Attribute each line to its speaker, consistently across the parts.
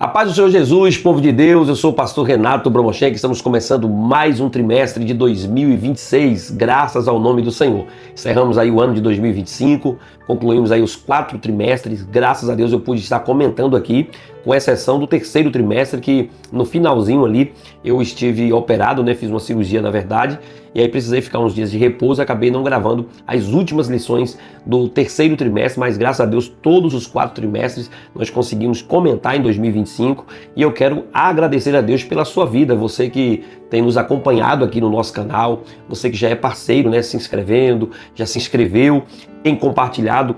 Speaker 1: A paz do Senhor Jesus, povo de Deus, eu sou o pastor Renato Bromoschenk, estamos começando mais um trimestre de 2026, graças ao nome do Senhor. Encerramos aí o ano de 2025, concluímos aí os 4 trimestres, graças a Deus eu pude estar comentando aqui, com exceção do terceiro trimestre, que no finalzinho ali eu estive operado, fiz uma cirurgia na verdade, e aí precisei ficar uns dias de repouso e acabei não gravando as últimas lições do terceiro trimestre, mas graças a Deus todos os 4 trimestres nós conseguimos comentar em 2025 e eu quero agradecer a Deus pela sua vida, você que tem nos acompanhado aqui no nosso canal, você que já é parceiro, se inscrevendo, já se inscreveu, tem compartilhado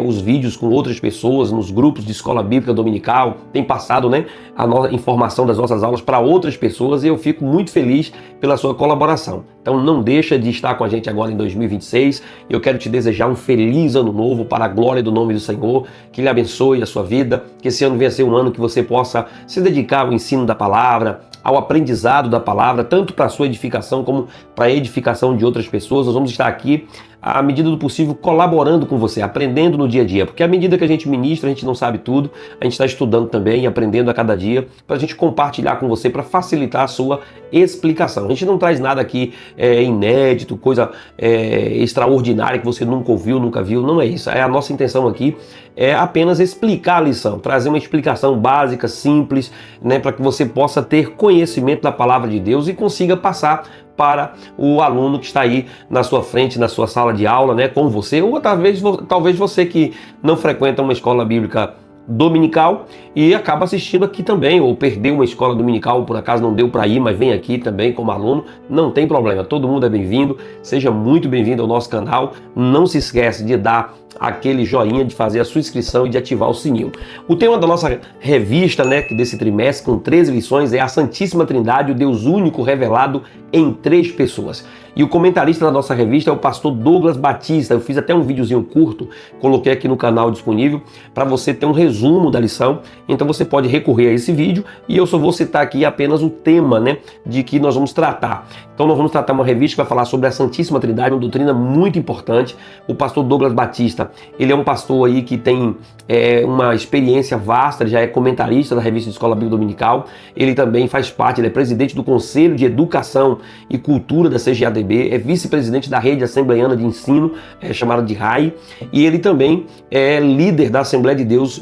Speaker 1: os vídeos com outras pessoas nos grupos de escola bíblica dominical, tem passado a informação das nossas aulas para outras pessoas e eu fico muito feliz pela sua colaboração. Então não deixa de estar com a gente agora em 2026. Eu quero te desejar um feliz ano novo para a glória do nome do Senhor, que Ele abençoe a sua vida, que esse ano venha ser um ano que você possa se dedicar ao ensino da palavra, ao aprendizado da palavra, tanto para a sua edificação como para a edificação de outras pessoas. Nós vamos estar aqui, à medida do possível, colaborando com você, aprendendo no dia a dia, porque à medida que a gente ministra, a gente não sabe tudo, a gente está estudando também e aprendendo a cada dia, para a gente compartilhar com você, para facilitar a sua explicação. A gente não traz nada aqui inédito, coisa extraordinária que você nunca ouviu, nunca viu, não é isso. A nossa intenção aqui é apenas explicar a lição, trazer uma explicação básica, simples, para que você possa ter conhecimento da palavra de Deus e consiga passar para o aluno que está aí na sua frente, na sua sala de aula, com você, ou talvez você que não frequenta uma escola bíblica dominical e acaba assistindo aqui também, ou perdeu uma escola dominical, por acaso não deu para ir, mas vem aqui também como aluno, não tem problema, todo mundo é bem-vindo, seja muito bem-vindo ao nosso canal, não se esquece de dar aquele joinha, de fazer a sua inscrição e de ativar o sininho. O tema da nossa revista, desse trimestre, com 13 lições, é a Santíssima Trindade, o Deus único revelado em 3 pessoas. E o comentarista da nossa revista é o pastor Douglas Batista. Eu fiz até um videozinho curto, coloquei aqui no canal disponível, para você ter um resumo da lição. Então você pode recorrer a esse vídeo e eu só vou citar aqui apenas o tema, de que nós vamos tratar. Então nós vamos tratar uma revista que vai falar sobre a Santíssima Trindade, uma doutrina muito importante. O pastor Douglas Batista, ele é um pastor aí que tem uma experiência vasta, ele já é comentarista da revista de Escola Bíblica Dominical, ele também faz parte, ele é presidente do Conselho de Educação e Cultura da CGADB, é vice-presidente da Rede Assembleiana de Ensino, chamada de RAI, e ele também é líder da Assembleia de Deus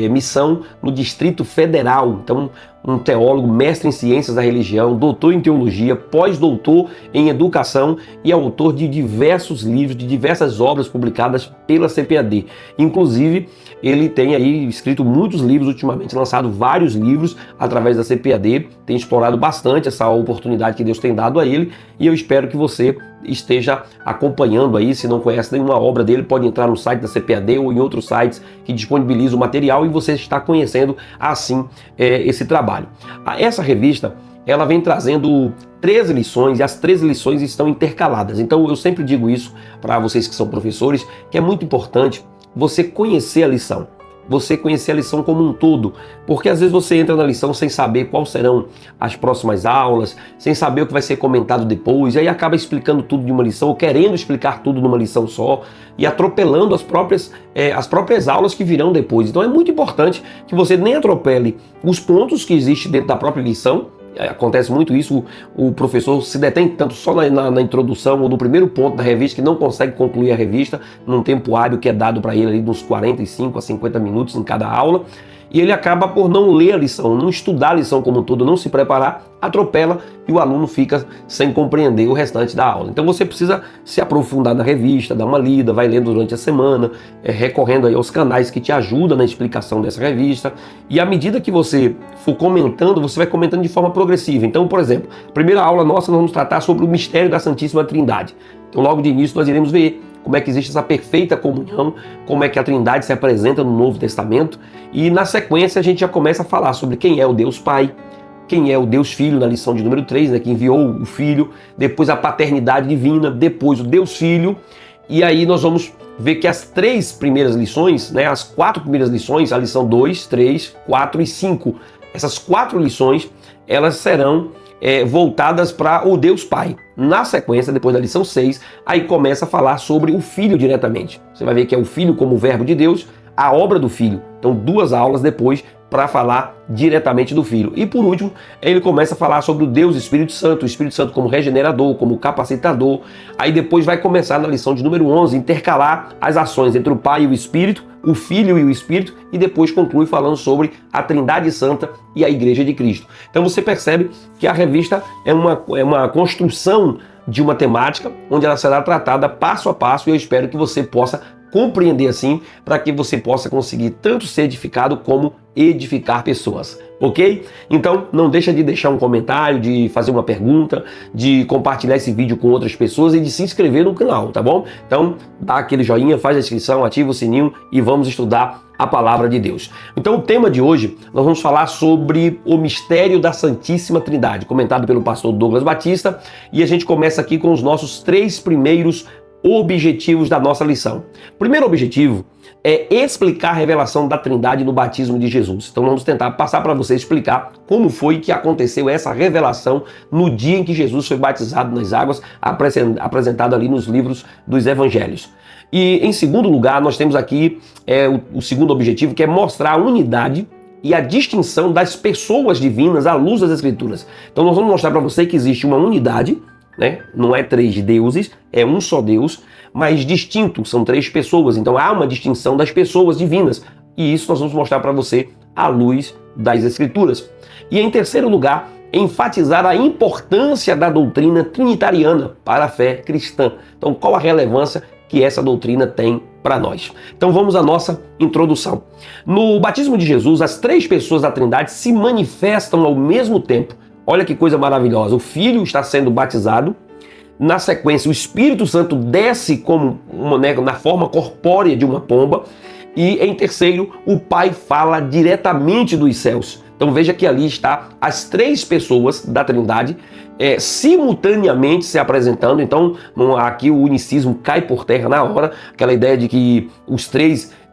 Speaker 1: Missão no Distrito Federal. Então, um teólogo, mestre em ciências da religião, doutor em teologia, pós-doutor em educação e autor de diversos livros, de diversas obras publicadas pela CPAD. Inclusive, ele tem aí escrito muitos livros ultimamente, lançado vários livros através da CPAD, tem explorado bastante essa oportunidade que Deus tem dado a ele e eu espero que você esteja acompanhando aí. Se não conhece nenhuma obra dele, pode entrar no site da CPAD ou em outros sites que disponibilizam o material e você está conhecendo assim esse trabalho. Essa revista, ela vem trazendo 13 lições e as 13 lições estão intercaladas. Então eu sempre digo isso para vocês que são professores, que é muito importante você conhecer a lição. Você conhecer a lição como um todo, porque às vezes você entra na lição sem saber quais serão as próximas aulas, sem saber o que vai ser comentado depois, e aí acaba explicando tudo de uma lição, ou querendo explicar tudo numa lição só, e atropelando as próprias aulas que virão depois. Então é muito importante que você nem atropele os pontos que existem dentro da própria lição. Acontece muito isso, o professor se detém tanto só na introdução ou no primeiro ponto da revista que não consegue concluir a revista num tempo hábil que é dado para ele ali dos 45 a 50 minutos em cada aula, e ele acaba por não ler a lição, não estudar a lição como um todo, não se preparar, atropela e o aluno fica sem compreender o restante da aula. Então você precisa se aprofundar na revista, dar uma lida, vai lendo durante a semana, recorrendo aí aos canais que te ajudam na explicação dessa revista, e à medida que você for comentando, você vai comentando de forma progressiva. Então, por exemplo, a primeira aula nossa nós vamos tratar sobre o mistério da Santíssima Trindade. Então logo de início nós iremos ver como é que existe essa perfeita comunhão, como é que a Trindade se apresenta no Novo Testamento, e na sequência a gente já começa a falar sobre quem é o Deus Pai, quem é o Deus Filho na lição de número 3, que enviou o Filho, depois a paternidade divina, depois o Deus Filho, e aí nós vamos ver que as 3 primeiras lições, as 4 primeiras lições, a lição 2, 3, 4 e 5, essas 4 lições, elas serão voltadas para o Deus Pai. Na sequência, depois da lição 6, aí começa a falar sobre o Filho diretamente. Você vai ver que é o Filho como verbo de Deus, a obra do Filho. Então 2 aulas depois para falar diretamente do Filho. E por último, ele começa a falar sobre o Deus Espírito Santo, o Espírito Santo como regenerador, como capacitador. Aí depois vai começar na lição de número 11, intercalar as ações entre o Pai e o Espírito, o Filho e o Espírito, e depois conclui falando sobre a Trindade Santa e a Igreja de Cristo. Então você percebe que a revista é uma construção de uma temática onde ela será tratada passo a passo, e eu espero que você possa compreender assim, para que você possa conseguir tanto ser edificado como edificar pessoas, ok? Então não deixa de deixar um comentário, de fazer uma pergunta, de compartilhar esse vídeo com outras pessoas e de se inscrever no canal, tá bom? Então dá aquele joinha, faz a inscrição, ativa o sininho e vamos estudar a palavra de Deus. Então o tema de hoje nós vamos falar sobre o mistério da Santíssima Trindade, comentado pelo pastor Douglas Batista, e a gente começa aqui com os nossos 3 primeiros objetivos da nossa lição. O primeiro objetivo é explicar a revelação da Trindade no batismo de Jesus. Então vamos tentar passar para você explicar como foi que aconteceu essa revelação no dia em que Jesus foi batizado nas águas, apresentado ali nos livros dos evangelhos. E em segundo lugar, nós temos aqui o segundo objetivo, que é mostrar a unidade e a distinção das pessoas divinas à luz das Escrituras. Então nós vamos mostrar para você que existe uma unidade, né? Não é 3 deuses, é um só Deus, mas distinto, são 3 pessoas, então há uma distinção das pessoas divinas, e isso nós vamos mostrar para você à luz das Escrituras. E em terceiro lugar, enfatizar a importância da doutrina trinitariana para a fé cristã. Então qual a relevância que essa doutrina tem para nós? Então vamos à nossa introdução. No batismo de Jesus, as 3 pessoas da Trindade se manifestam ao mesmo tempo. Olha que coisa maravilhosa, o Filho está sendo batizado, na sequência o Espírito Santo desce como na forma corpórea de uma pomba, e em terceiro o Pai fala diretamente dos céus. Então veja que ali está as 3 pessoas da Trindade simultaneamente se apresentando. Então aqui o unicismo cai por terra na hora, aquela ideia de que os 3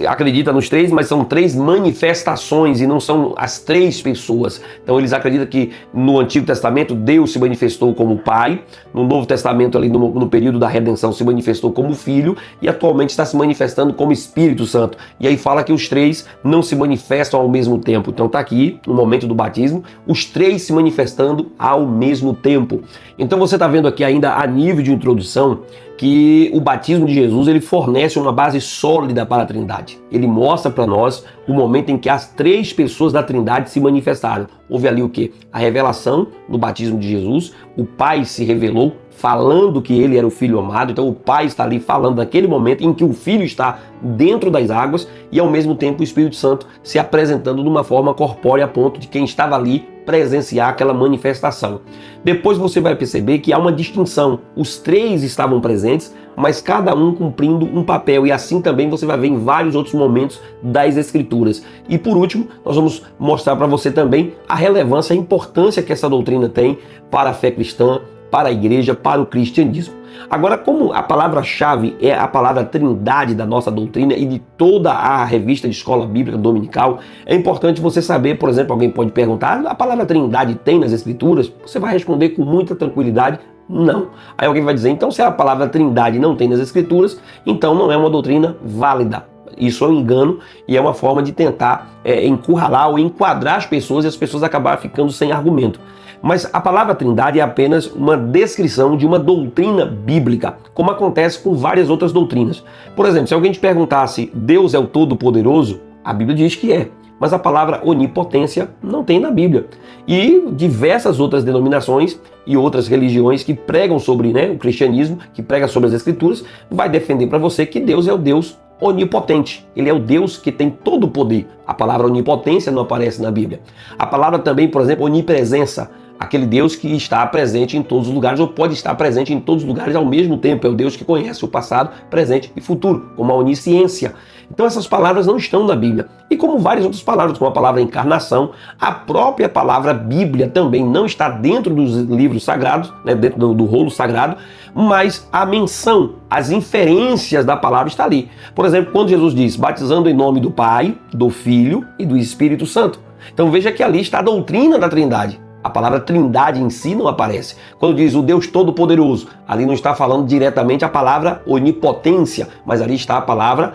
Speaker 1: acredita nos 3, mas são 3 manifestações e não são as 3 pessoas. Então eles acreditam que no Antigo Testamento Deus se manifestou como Pai, no Novo Testamento ali no período da redenção se manifestou como Filho, e atualmente está se manifestando como Espírito Santo. E aí fala que os 3 não se manifestam ao mesmo tempo. Então está aqui no momento do batismo os 3 se manifestando ao mesmo tempo. Então você está vendo aqui ainda a nível de introdução que o batismo de Jesus ele fornece uma base sólida para a Trindade. Ele mostra para nós o momento em que as 3 pessoas da Trindade se manifestaram. Houve ali o quê? A revelação no batismo de Jesus, o Pai se revelou falando que ele era o Filho amado, então o Pai está ali falando naquele momento em que o Filho está dentro das águas, e ao mesmo tempo o Espírito Santo se apresentando de uma forma corpórea a ponto de quem estava ali presenciar aquela manifestação. Depois você vai perceber que há uma distinção. Os 3 estavam presentes, mas cada um cumprindo um papel, e assim também você vai ver em vários outros momentos das Escrituras. E por último, nós vamos mostrar para você também a relevância, a importância que essa doutrina tem para a fé cristã, para a igreja, para o cristianismo. Agora, como a palavra-chave é a palavra Trindade da nossa doutrina e de toda a revista de escola bíblica dominical, é importante você saber, por exemplo, alguém pode perguntar, a palavra Trindade tem nas Escrituras? Você vai responder com muita tranquilidade, não. Aí alguém vai dizer, então se a palavra Trindade não tem nas Escrituras, então não é uma doutrina válida. Isso é um engano e é uma forma de tentar encurralar ou enquadrar as pessoas, e as pessoas acabarem ficando sem argumento. Mas a palavra Trindade é apenas uma descrição de uma doutrina bíblica, como acontece com várias outras doutrinas. Por exemplo, se alguém te perguntasse, Deus é o Todo-Poderoso? A Bíblia diz que é, mas a palavra onipotência não tem na Bíblia. E diversas outras denominações e outras religiões que pregam sobre o cristianismo, que prega sobre as Escrituras, vai defender para você que Deus é o Deus onipotente. Ele é o Deus que tem todo o poder. A palavra onipotência não aparece na Bíblia. A palavra também, por exemplo, onipresença. Aquele Deus que está presente em todos os lugares, ou pode estar presente em todos os lugares ao mesmo tempo. É o Deus que conhece o passado, presente e futuro, como a onisciência. Então essas palavras não estão na Bíblia. E como várias outras palavras, como a palavra encarnação, a própria palavra Bíblia também não está dentro dos livros sagrados, dentro do rolo sagrado, mas a menção, as inferências da palavra está ali. Por exemplo, quando Jesus diz, batizando em nome do Pai, do Filho e do Espírito Santo. Então veja que ali está a doutrina da Trindade. A palavra Trindade em si não aparece. Quando diz o Deus Todo-Poderoso, ali não está falando diretamente a palavra onipotência, mas ali está a palavra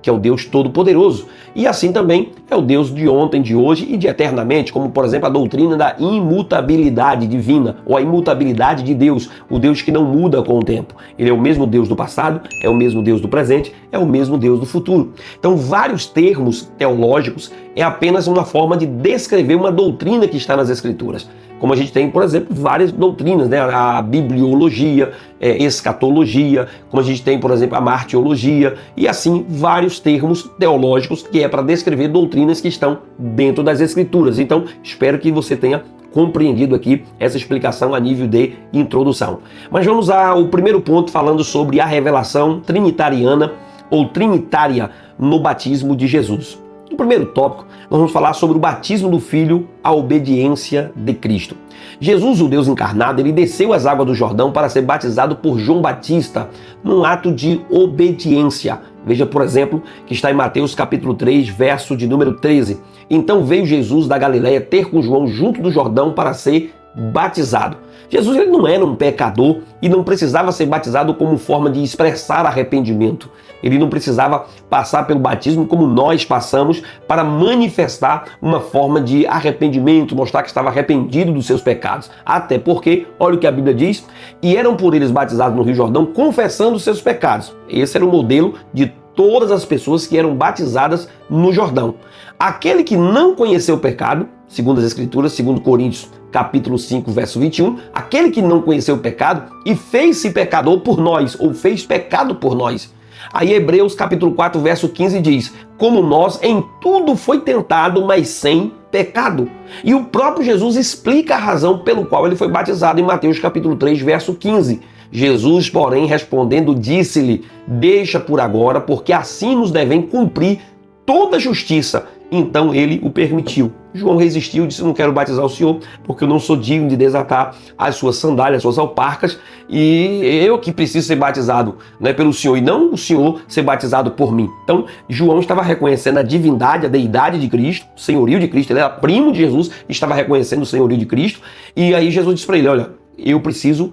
Speaker 1: que é o Deus Todo-Poderoso. E assim também é o Deus de ontem, de hoje e de eternamente, como por exemplo a doutrina da imutabilidade divina, ou a imutabilidade de Deus, o Deus que não muda com o tempo. Ele é o mesmo Deus do passado, é o mesmo Deus do presente, é o mesmo Deus do futuro. Então, vários termos teológicos é apenas uma forma de descrever uma doutrina que está nas Escrituras. Como a gente tem, por exemplo, várias doutrinas, né? A bibliologia, escatologia, como a gente tem, por exemplo, a martiologia, e assim vários termos teológicos que é para descrever doutrinas que estão dentro das Escrituras. Então, espero que você tenha compreendido aqui essa explicação a nível de introdução. Mas vamos ao primeiro ponto, falando sobre a revelação trinitariana ou trinitária no batismo de Jesus. No primeiro tópico, nós vamos falar sobre o batismo do Filho, a obediência de Cristo. Jesus, o Deus encarnado, ele desceu as águas do Jordão para ser batizado por João Batista, num ato de obediência. Veja, por exemplo, que está em Mateus capítulo 3, verso de número 13. Então veio Jesus da Galileia ter com João junto do Jordão para ser batizado. Jesus ele não era um pecador e não precisava ser batizado como forma de expressar arrependimento. Ele não precisava passar pelo batismo como nós passamos para manifestar uma forma de arrependimento, mostrar que estava arrependido dos seus pecados. Até porque, olha o que a Bíblia diz, e eram por eles batizados no Rio Jordão, confessando os seus pecados. Esse era o modelo de todas as pessoas que eram batizadas no Jordão. Aquele que não conheceu o pecado, segundo as Escrituras, segundo Coríntios capítulo 5, verso 21, aquele que não conheceu o pecado e fez-se pecador por nós, ou fez pecado por nós. Aí Hebreus capítulo 4, verso 15 diz, como nós em tudo foi tentado, mas sem pecado. E o próprio Jesus explica a razão pelo qual ele foi batizado em Mateus capítulo 3, verso 15. Jesus, porém, respondendo, disse-lhe, deixa por agora, porque assim nos devem cumprir toda a justiça. Então ele o permitiu. João resistiu, disse, não quero batizar o senhor, porque eu não sou digno de desatar as suas sandálias, as suas alparcas, e eu que preciso ser batizado, né, pelo senhor, e não o senhor ser batizado por mim. Então, João estava reconhecendo a divindade, a deidade de Cristo, o senhorio de Cristo, ele era primo de Jesus, estava reconhecendo o senhorio de Cristo, e aí Jesus disse para ele, olha, eu preciso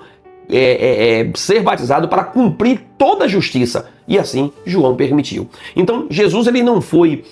Speaker 1: ser batizado para cumprir toda a justiça. E assim João permitiu. Então Jesus ele não foi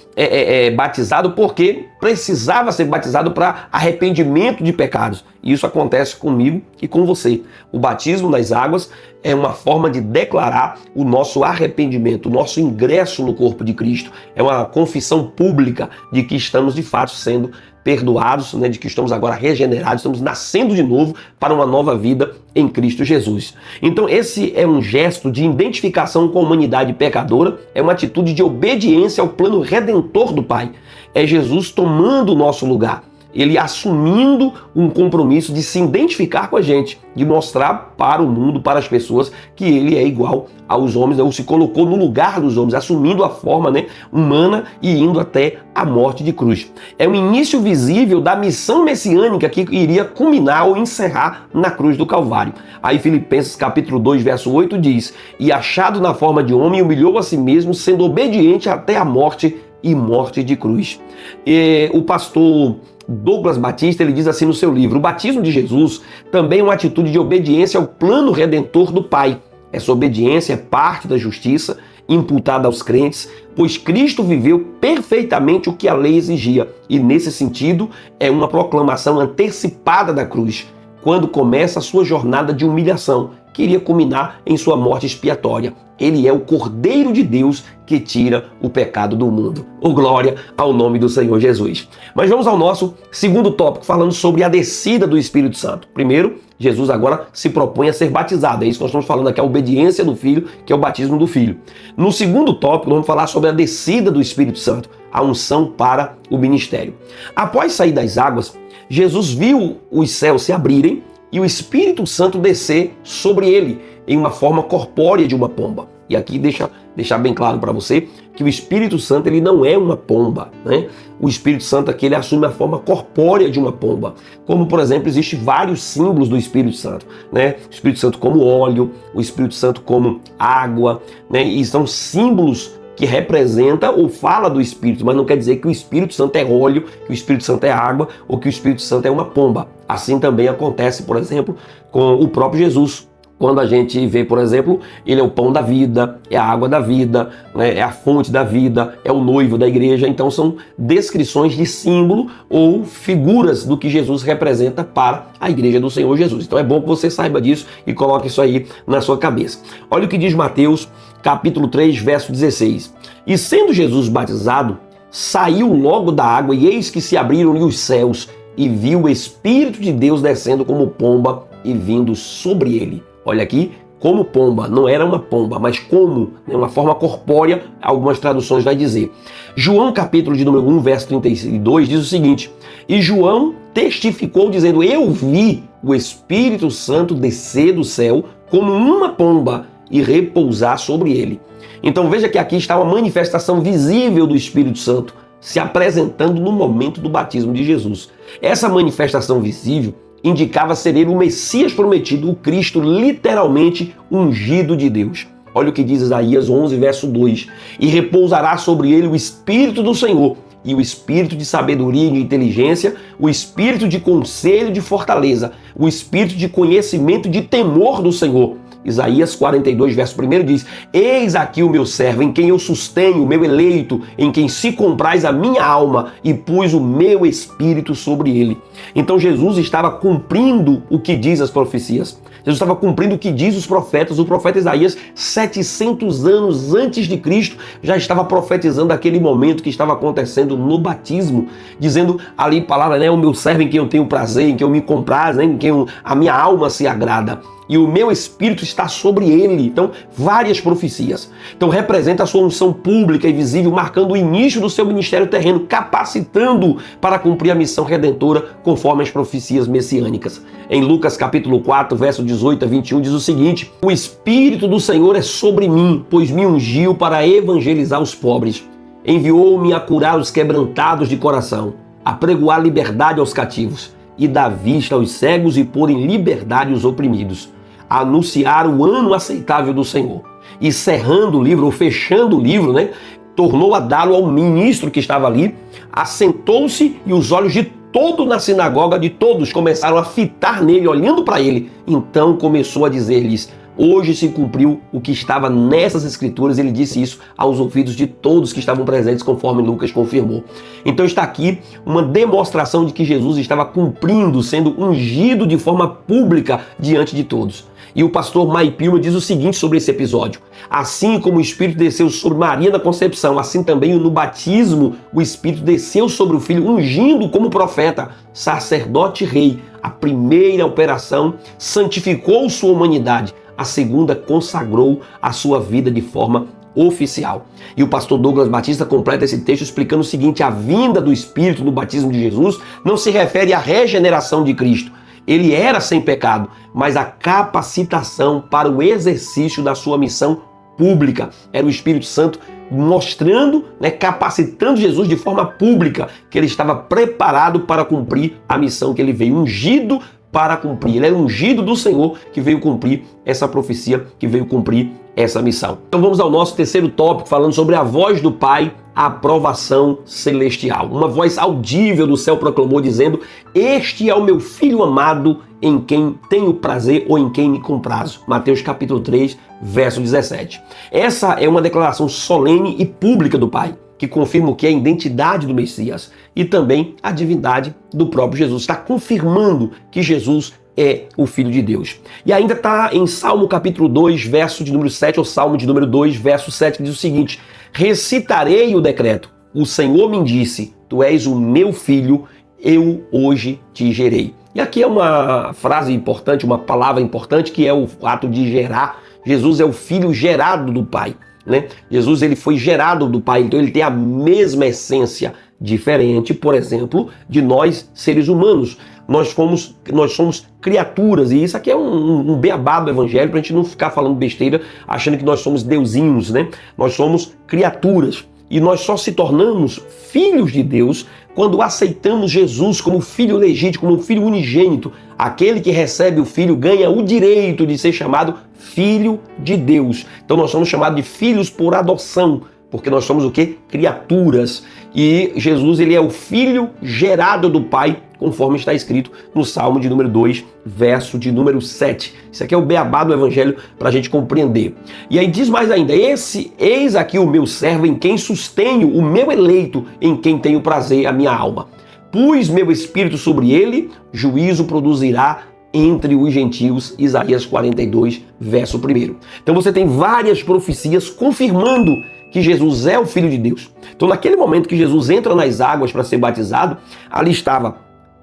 Speaker 1: batizado porque precisava ser batizado para arrependimento de pecados. E isso acontece comigo e com você. O batismo nas águas é uma forma de declarar o nosso arrependimento, o nosso ingresso no corpo de Cristo. É uma confissão pública de que estamos de fato sendo perdoados, né, de que estamos agora regenerados, estamos nascendo de novo para uma nova vida em Cristo Jesus. Então esse é um gesto de identificação com a humanidade pecadora, é uma atitude de obediência ao plano redentor do Pai. É Jesus tomando o nosso lugar, ele assumindo um compromisso de se identificar com a gente, de mostrar para o mundo, para as pessoas, que ele é igual aos homens, ou se colocou no lugar dos homens, assumindo a forma, né, humana e indo até a morte de cruz. É o início visível da missão messiânica que iria culminar ou encerrar na cruz do Calvário. Aí Filipenses capítulo 2, verso 8 diz, e achado na forma de homem, humilhou a si mesmo, sendo obediente até a morte e morte de cruz. E o pastor Douglas Batista, ele diz assim no seu livro, o batismo de Jesus também é uma atitude de obediência ao plano redentor do Pai. Essa obediência é parte da justiça imputada aos crentes, pois Cristo viveu perfeitamente o que a lei exigia. E nesse sentido, é uma proclamação antecipada da cruz, quando começa a sua jornada de humilhação, que iria culminar em sua morte expiatória. Ele é o Cordeiro de Deus que tira o pecado do mundo. Oh, glória ao nome do Senhor Jesus. Mas vamos ao nosso segundo tópico, falando sobre a descida do Espírito Santo. Primeiro, Jesus agora se propõe a ser batizado. É isso que nós estamos falando aqui, a obediência do Filho, que é o batismo do Filho. No segundo tópico, nós vamos falar sobre a descida do Espírito Santo, a unção para o ministério. Após sair das águas, Jesus viu os céus se abrirem e o Espírito Santo descer sobre ele em uma forma corpórea de uma pomba. E aqui deixar bem claro para você que o Espírito Santo ele não é uma pomba, né? O Espírito Santo aqui ele assume a forma corpórea de uma pomba. Como, por exemplo, existem vários símbolos do Espírito Santo, né? O Espírito Santo como óleo, o Espírito Santo como água, né? E são símbolos que representa ou fala do Espírito, mas não quer dizer que o Espírito Santo é óleo, que o Espírito Santo é água ou que o Espírito Santo é uma pomba. Assim também acontece, por exemplo, com o próprio Jesus. Quando a gente vê, por exemplo, ele é o pão da vida, é a água da vida, né? É a fonte da vida, é o noivo da igreja. Então são descrições de símbolo ou figuras do que Jesus representa para a igreja do Senhor Jesus. Então é bom que você saiba disso e coloque isso aí na sua cabeça. Olha o que diz Mateus, capítulo 3, verso 16. E sendo Jesus batizado, saiu logo da água e eis que se abriram-lhe os céus e viu o Espírito de Deus descendo como pomba e vindo sobre ele. Olha aqui, como pomba, não era uma pomba, mas como, né, uma forma corpórea, algumas traduções vai dizer. João, capítulo de número 1, verso 32, diz o seguinte: e João testificou dizendo, eu vi o Espírito Santo descer do céu como uma pomba e repousar sobre ele. Então veja que aqui está uma manifestação visível do Espírito Santo se apresentando no momento do batismo de Jesus. Essa manifestação visível indicava ser ele o Messias prometido, o Cristo literalmente ungido de Deus. Olha o que diz Isaías 11, verso 2. E repousará sobre ele o Espírito do Senhor, e o Espírito de sabedoria e de inteligência, o Espírito de conselho e de fortaleza, o Espírito de conhecimento e de temor do Senhor. Isaías 42, verso 1 diz, eis aqui o meu servo, em quem eu sustenho, o meu eleito, em quem se compraz a minha alma, e pus o meu espírito sobre ele. Então Jesus estava cumprindo o que diz as profecias. Jesus estava cumprindo o que diz os profetas. O profeta Isaías, 700 anos antes de Cristo, já estava profetizando aquele momento que estava acontecendo no batismo, dizendo ali palavra, né, o meu servo em quem eu tenho prazer, em quem eu me compraz, né, em quem a minha alma se agrada. E o meu espírito está sobre ele. Então, várias profecias. Então, representa a sua unção pública e visível, marcando o início do seu ministério terreno, capacitando para cumprir a missão redentora conforme as profecias messiânicas. Em Lucas capítulo 4, verso 18 a 21, diz o seguinte: o Espírito do Senhor é sobre mim, pois me ungiu para evangelizar os pobres. Enviou-me a curar os quebrantados de coração, a pregoar liberdade aos cativos e dar vista aos cegos e pôr em liberdade os oprimidos, a anunciar o ano aceitável do Senhor. E cerrando o livro, ou fechando o livro, né, tornou a dá-lo ao ministro que estava ali, assentou-se e os olhos de todos na sinagoga, de todos, começaram a fitar nele, olhando para ele. Então começou a dizer-lhes, hoje se cumpriu o que estava nessas escrituras. Ele disse isso aos ouvidos de todos que estavam presentes, conforme Lucas confirmou. Então está aqui uma demonstração de que Jesus estava cumprindo, sendo ungido de forma pública diante de todos. E o pastor Mike Pilmer diz o seguinte sobre esse episódio: assim como o Espírito desceu sobre Maria na concepção, assim também no batismo o Espírito desceu sobre o Filho, ungindo como profeta, sacerdote e rei. A primeira operação santificou sua humanidade, a segunda consagrou a sua vida de forma oficial. E o pastor Douglas Batista completa esse texto explicando o seguinte: a vinda do Espírito no batismo de Jesus não se refere à regeneração de Cristo. Ele era sem pecado, mas a capacitação para o exercício da sua missão pública. Era o Espírito Santo mostrando, né, capacitando Jesus de forma pública, que ele estava preparado para cumprir a missão que ele veio, ungido para cumprir. Ele era ungido do Senhor que veio cumprir essa profecia, que veio cumprir essa missão. Então vamos ao nosso terceiro tópico, falando sobre a voz do Pai, a aprovação celestial. Uma voz audível do céu proclamou dizendo: este é o meu Filho amado, em quem tenho prazer ou em quem me comprazo. Mateus capítulo 3, verso 17. Essa é uma declaração solene e pública do Pai, que confirma o que é a identidade do Messias e também a divindade do próprio Jesus. Está confirmando que Jesus é o Filho de Deus. E ainda está em Salmo capítulo 2, verso de número 7, ou Salmo de número 2, verso 7, que diz o seguinte: recitarei o decreto. O Senhor me disse, tu és o meu filho, eu hoje te gerei. E aqui é uma frase importante, uma palavra importante, que é o ato de gerar. Jesus é o Filho gerado do Pai, né? Jesus, ele foi gerado do Pai, então ele tem a mesma essência, diferente, por exemplo, de nós, seres humanos. Nós somos criaturas, e isso aqui é um beabá do evangelho, para a gente não ficar falando besteira, achando que nós somos deusinhos, né? Nós somos criaturas, e nós só se tornamos filhos de Deus quando aceitamos Jesus como filho legítimo, como filho unigênito. Aquele que recebe o filho ganha o direito de ser chamado filho de Deus. Então nós somos chamados de filhos por adoção, porque nós somos o quê? Criaturas. E Jesus, ele é o Filho gerado do Pai conforme está escrito no Salmo de número 2, verso de número 7. Isso aqui é o beabá do Evangelho para a gente compreender. E aí diz mais ainda: eis aqui o meu servo em quem sustenho, o meu eleito em quem tenho prazer a minha alma. Pus meu espírito sobre ele, juízo produzirá entre os gentios. Isaías 42, verso 1. Então você tem várias profecias confirmando que Jesus é o Filho de Deus. Então naquele momento que Jesus entra nas águas para ser batizado, ali estava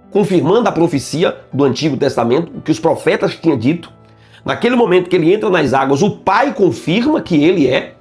Speaker 1: confirmando a profecia do Antigo Testamento, o que os profetas tinham dito. Naquele momento que ele entra nas águas, o Pai confirma que ele é.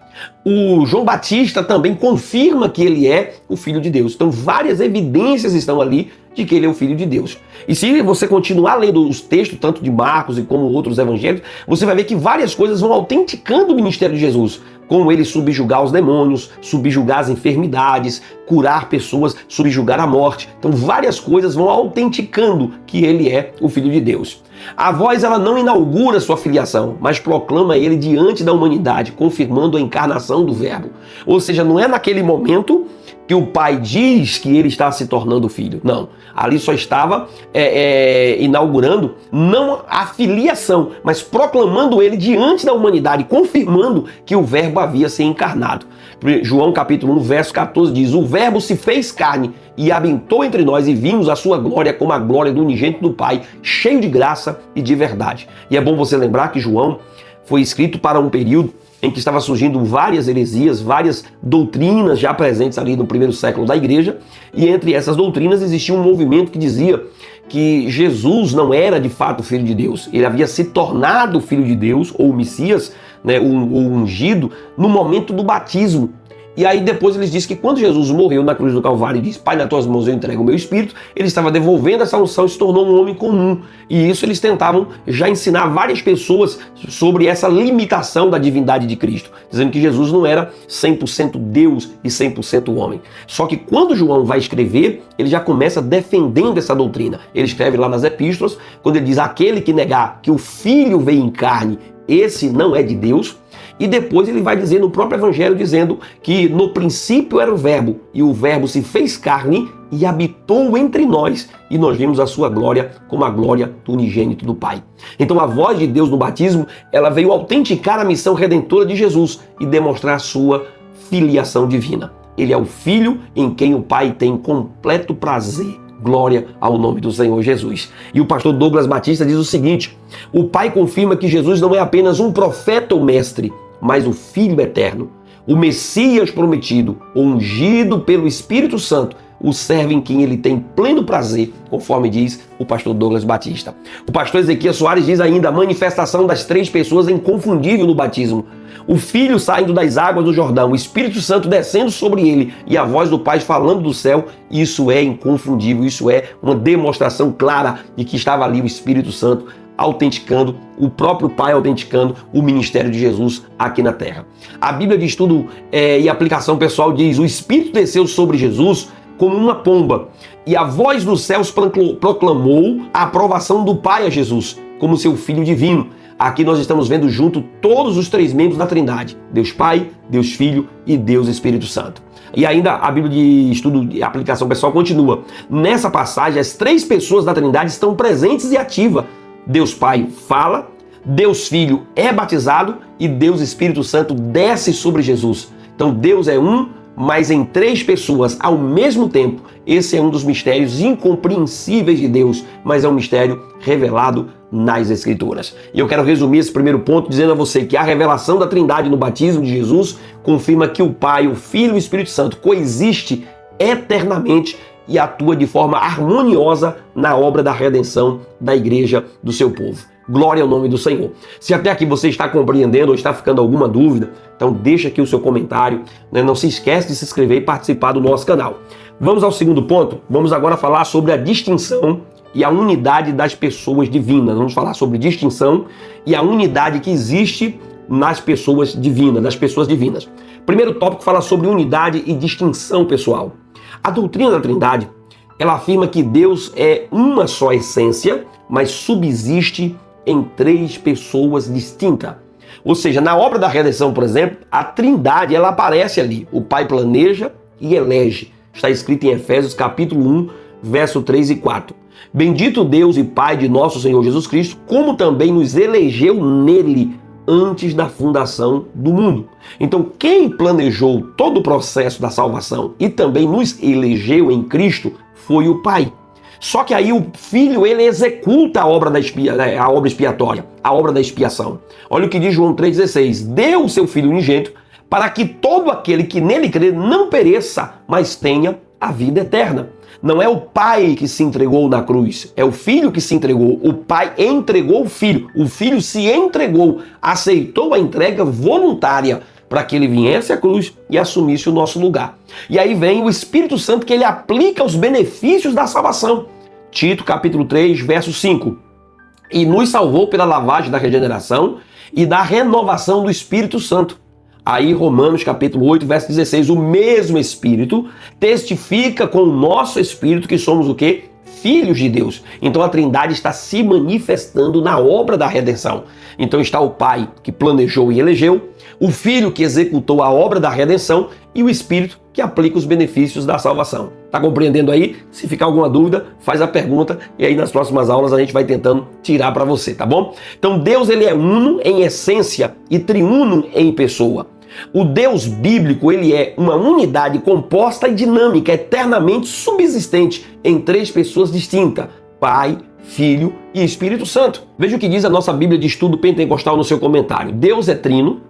Speaker 1: O João Batista também confirma que ele é o Filho de Deus. Então várias evidências estão ali de que ele é o Filho de Deus. E se você continuar lendo os textos, tanto de Marcos e como outros evangelhos, você vai ver que várias coisas vão autenticando o ministério de Jesus, como ele subjugar os demônios, subjugar as enfermidades, curar pessoas, subjugar a morte. Então várias coisas vão autenticando que ele é o Filho de Deus. A voz, ela não inaugura sua filiação, mas proclama ele diante da humanidade, confirmando a encarnação do Verbo. Ou seja, não é naquele momento que o Pai diz que ele está se tornando filho. Não, ali só estava inaugurando não a filiação, mas proclamando ele diante da humanidade, confirmando que o Verbo havia se encarnado. João capítulo 1, verso 14 diz: o Verbo se fez carne e habitou entre nós e vimos a sua glória como a glória do unigênito do Pai, cheio de graça e de verdade. E é bom você lembrar que João foi escrito para um período em que estava surgindo várias heresias, várias doutrinas já presentes ali no primeiro século da igreja, e entre essas doutrinas existia um movimento que dizia que Jesus não era de fato Filho de Deus, ele havia se tornado Filho de Deus, ou o Messias, né, o ungido, no momento do batismo. E aí depois eles dizem que quando Jesus morreu na cruz do Calvário e disse: Pai, nas tuas mãos eu entrego o meu espírito, ele estava devolvendo essa unção e se tornou um homem comum. E isso eles tentavam já ensinar várias pessoas sobre essa limitação da divindade de Cristo, dizendo que Jesus não era 100% Deus e 100% homem. Só que quando João vai escrever, ele já começa defendendo essa doutrina. Ele escreve lá nas epístolas, quando ele diz: aquele que negar que o Filho veio em carne, esse não é de Deus. E depois ele vai dizer no próprio Evangelho, dizendo que no princípio era o Verbo, e o Verbo se fez carne e habitou entre nós, e nós vimos a sua glória como a glória do unigênito do Pai. Então a voz de Deus no batismo, ela veio autenticar a missão redentora de Jesus e demonstrar a sua filiação divina. Ele é o Filho em quem o Pai tem completo prazer. Glória ao nome do Senhor Jesus. E o pastor Douglas Batista diz o seguinte: o Pai confirma que Jesus não é apenas um profeta ou mestre, mas o Filho eterno, o Messias prometido, ungido pelo Espírito Santo, o servo em quem ele tem pleno prazer, conforme diz o pastor Douglas Batista. O pastor Ezequias Soares diz ainda: a manifestação das três pessoas é inconfundível no batismo. O Filho saindo das águas do Jordão, o Espírito Santo descendo sobre ele e a voz do Pai falando do céu, isso é inconfundível, isso é uma demonstração clara de que estava ali o Espírito Santo autenticando, o próprio Pai autenticando o ministério de Jesus aqui na terra. A Bíblia de Estudo e Aplicação Pessoal diz: o Espírito desceu sobre Jesus como uma pomba, e a voz dos céus proclamou a aprovação do Pai a Jesus como seu Filho divino. Aqui nós estamos vendo junto todos os três membros da Trindade: Deus Pai, Deus Filho e Deus Espírito Santo. E ainda a Bíblia de Estudo e Aplicação Pessoal continua: nessa passagem as três pessoas da Trindade estão presentes e ativas. Deus Pai fala, Deus Filho é batizado e Deus Espírito Santo desce sobre Jesus. Então Deus é um, mas em três pessoas ao mesmo tempo. Esse é um dos mistérios incompreensíveis de Deus, mas é um mistério revelado nas Escrituras. E eu quero resumir esse primeiro ponto dizendo a você que a revelação da Trindade no batismo de Jesus confirma que o Pai, o Filho e o Espírito Santo coexistem eternamente e atua de forma harmoniosa na obra da redenção da igreja do seu povo. Glória ao nome do Senhor. Se até aqui você está compreendendo ou está ficando alguma dúvida, então deixa aqui o seu comentário, né? Não se esquece de se inscrever e participar do nosso canal. Vamos ao segundo ponto. Vamos agora falar sobre a distinção e a unidade das pessoas divinas. Vamos falar sobre distinção e a unidade que existe nas pessoas divinas, das pessoas divinas. Primeiro tópico fala sobre unidade e distinção pessoal. A doutrina da Trindade, ela afirma que Deus é uma só essência, mas subsiste em três pessoas distintas. Ou seja, na obra da redenção, por exemplo, a Trindade, ela aparece ali. O Pai planeja e elege. Está escrito em Efésios capítulo 1, verso 3 e 4. Bendito Deus e Pai de nosso Senhor Jesus Cristo, como também nos elegeu nele antes da fundação do mundo. Então, quem planejou todo o processo da salvação e também nos elegeu em Cristo foi o Pai. Só que aí o Filho, ele executa a obra expiatória, a obra da expiação. Olha o que diz João 3,16. Deu o seu Filho unigênito para que todo aquele que nele crê não pereça, mas tenha a vida eterna. Não é o Pai que se entregou na cruz, é o Filho que se entregou. O Pai entregou o Filho se entregou, aceitou a entrega voluntária para que ele viesse à cruz e assumisse o nosso lugar. E aí vem o Espírito Santo, que ele aplica os benefícios da salvação. Tito capítulo 3, verso 5. E nos salvou pela lavagem da regeneração e da renovação do Espírito Santo. Aí Romanos capítulo 8, verso 16, o mesmo Espírito testifica com o nosso Espírito que somos o quê? Filhos de Deus. Então a Trindade está se manifestando na obra da redenção. Então está o Pai que planejou e elegeu, o Filho que executou a obra da redenção e o Espírito que aplica os benefícios da salvação. Tá compreendendo aí? Se ficar alguma dúvida, faz a pergunta e aí nas próximas aulas a gente vai tentando tirar para você, tá bom? Então Deus, ele é uno em essência e triuno em pessoa. O Deus bíblico, ele é uma unidade composta e dinâmica, eternamente subsistente em três pessoas distintas: Pai, Filho e Espírito Santo. Veja o que diz a nossa Bíblia de Estudo Pentecostal no seu comentário. Deus é trino,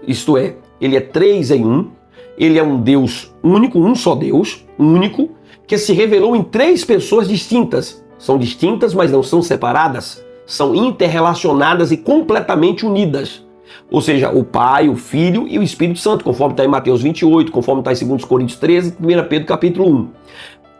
Speaker 1: isto é, ele é três em um. Ele é um Deus único, um só Deus, único, que se revelou em três pessoas distintas. São distintas, mas não são separadas. São interrelacionadas e completamente unidas. Ou seja, o Pai, o Filho e o Espírito Santo, conforme está em Mateus 28, conforme está em 2 Coríntios 13 e 1 Pedro capítulo 1.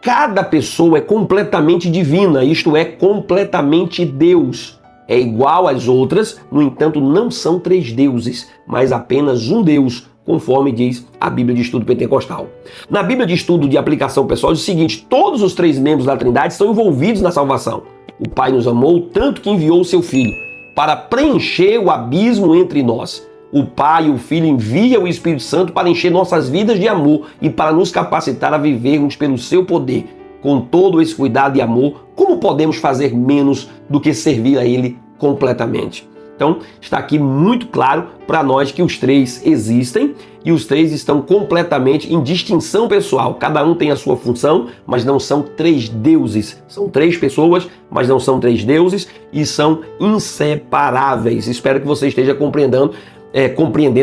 Speaker 1: Cada pessoa é completamente divina, isto é, completamente Deus. É igual às outras, no entanto, não são três deuses, mas apenas um Deus, conforme diz a Bíblia de Estudo Pentecostal. Na Bíblia de Estudo de Aplicação Pessoal diz o seguinte: todos os três membros da Trindade estão envolvidos na salvação. O Pai nos amou tanto que enviou o seu Filho para preencher o abismo entre nós. O Pai e o Filho enviam o Espírito Santo para encher nossas vidas de amor e para nos capacitar a vivermos pelo seu poder. Com todo esse cuidado e amor, como podemos fazer menos do que servir a Ele completamente? Então, está aqui muito claro para nós que os três existem e os três estão completamente em distinção pessoal. Cada um tem a sua função, mas não são três deuses. São três pessoas, mas não são três deuses e são inseparáveis. Espero que você esteja compreendendo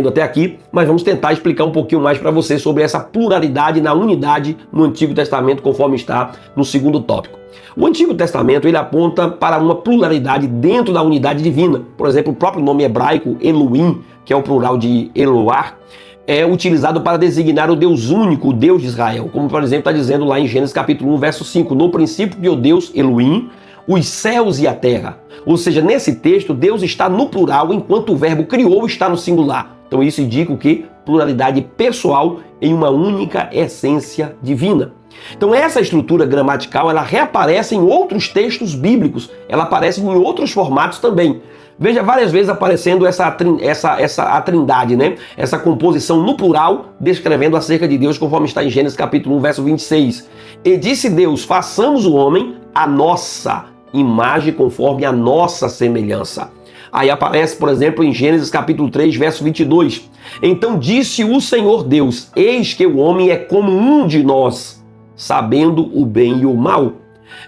Speaker 1: até aqui, mas vamos tentar explicar um pouquinho mais para você sobre essa pluralidade na unidade no Antigo Testamento, conforme está no segundo tópico. O Antigo Testamento, ele aponta para uma pluralidade dentro da unidade divina. Por exemplo, o próprio nome hebraico Elohim, que é o plural de Eloar, é utilizado para designar o Deus único, o Deus de Israel. Como, por exemplo, está dizendo lá em Gênesis capítulo 1, verso 5, no princípio criou Deus, Elohim, os céus e a terra. Ou seja, nesse texto, Deus está no plural, enquanto o verbo criou está no singular. Então isso indica o quê? Pluralidade pessoal em uma única essência divina. Então essa estrutura gramatical, ela reaparece em outros textos bíblicos, ela aparece em outros formatos também. Veja várias vezes aparecendo a trindade, né? Essa composição no plural, descrevendo acerca de Deus, conforme está em Gênesis capítulo 1, verso 26. E disse Deus, façamos o homem a nossa imagem, conforme a nossa semelhança. Aí aparece, por exemplo, em Gênesis capítulo 3, verso 22. Então disse o Senhor Deus, eis que o homem é como um de nós, sabendo o bem e o mal.